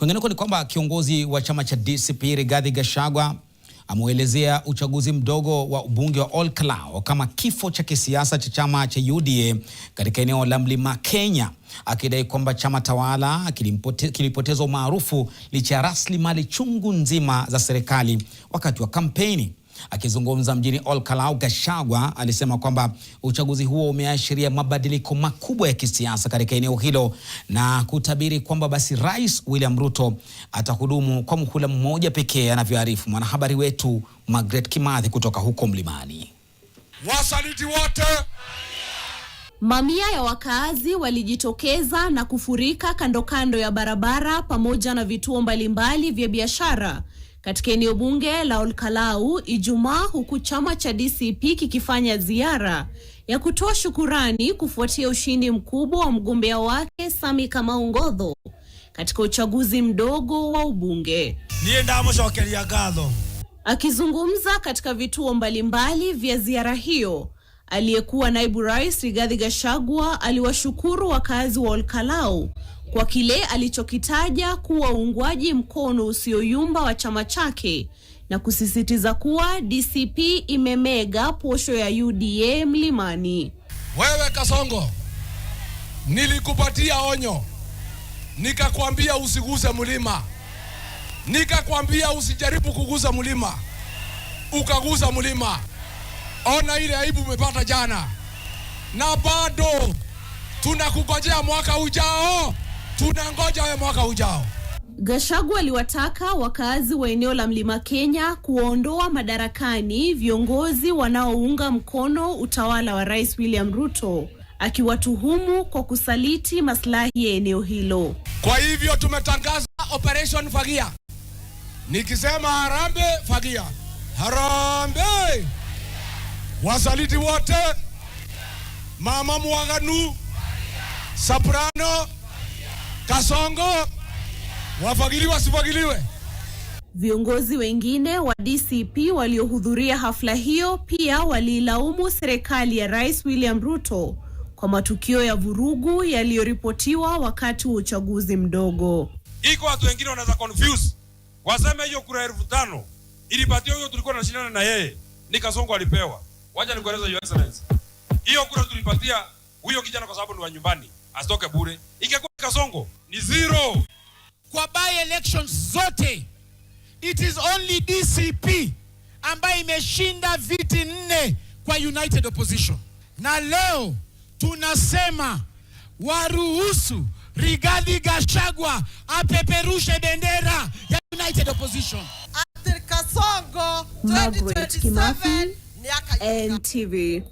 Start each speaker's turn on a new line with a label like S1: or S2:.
S1: Kwingineko ni kwamba kiongozi wa chama cha DCP Rigathi Gachagua ameelezea uchaguzi mdogo wa ubunge wa Ol Kalou kama kifo cha kisiasa cha chama cha UDA katika eneo la Mlima Kenya, akidai kwamba chama tawala kilipoteza umaarufu licha ya rasilimali chungu nzima za serikali wakati wa kampeni. Akizungumza mjini Ol Kalou, Gachagua alisema kwamba uchaguzi huo umeashiria mabadiliko makubwa ya kisiasa katika eneo hilo na kutabiri kwamba basi Rais William Ruto atahudumu kwa muhula mmoja pekee, anavyoarifu mwanahabari wetu Margaret Kimathi kutoka huko Mlimani.
S2: Wasaliti wote!
S3: Mamia ya wakaazi walijitokeza na kufurika kando kando ya barabara pamoja na vituo mbalimbali vya biashara katika eneo bunge la Ol Kalou Ijumaa, huku chama cha DCP kikifanya ziara ya kutoa shukurani kufuatia ushindi mkubwa wa mgombea wake Sami Kamau Ngodho katika uchaguzi mdogo wa ubunge. Akizungumza katika vituo mbalimbali vya ziara hiyo, aliyekuwa naibu rais Rigathi Gachagua aliwashukuru wakazi wa Ol Kalou kwa kile alichokitaja kuwa uungwaji mkono usioyumba wa chama chake na kusisitiza kuwa DCP imemega posho ya UDA Mlimani.
S2: Wewe Kasongo, nilikupatia onyo, nikakwambia usiguse mlima, nikakwambia usijaribu kugusa mlima, ukagusa mlima. Ona ile aibu umepata jana, na bado tunakungojea mwaka ujao. Tunangoja wewe mwaka ujao.
S3: Gachagua aliwataka wakazi wa eneo la Mlima Kenya kuondoa madarakani viongozi wanaounga mkono utawala wa Rais William Ruto, akiwatuhumu kwa kusaliti maslahi ya eneo hilo.
S2: Kwa hivyo tumetangaza Operation Fagia. Nikisema harambee, fagia. Harambee! Wasaliti wote, Mama Mwanganu, Soprano, Kasongo, wafagiliwa sifagiliwe.
S3: Viongozi wengine wa DCP waliohudhuria hafla hiyo pia walilaumu serikali ya Rais William Ruto kwa matukio ya vurugu yaliyoripotiwa wakati wa uchaguzi mdogo.
S4: Iko watu wengine wanaweza confuse, waseme hiyo kura 5,000 ilipatiwa huyo tulikuwa tunashindana na yeye, ni Kasongo alipewa. Wacha nikueleza Your Excellency, hiyo kura tulipatia huyo kijana kwa sababu ni wa nyumbani, asitoke bure. Ingekuwa Kasongo ni 0.
S5: Kwa by elections zote it is only DCP ambaye imeshinda viti 4 kwa United Opposition. Na leo tunasema waruhusu Rigathi Gachagua apeperushe bendera ya United Opposition.
S6: Kasongo
S3: Margaret Kimathi, NTV.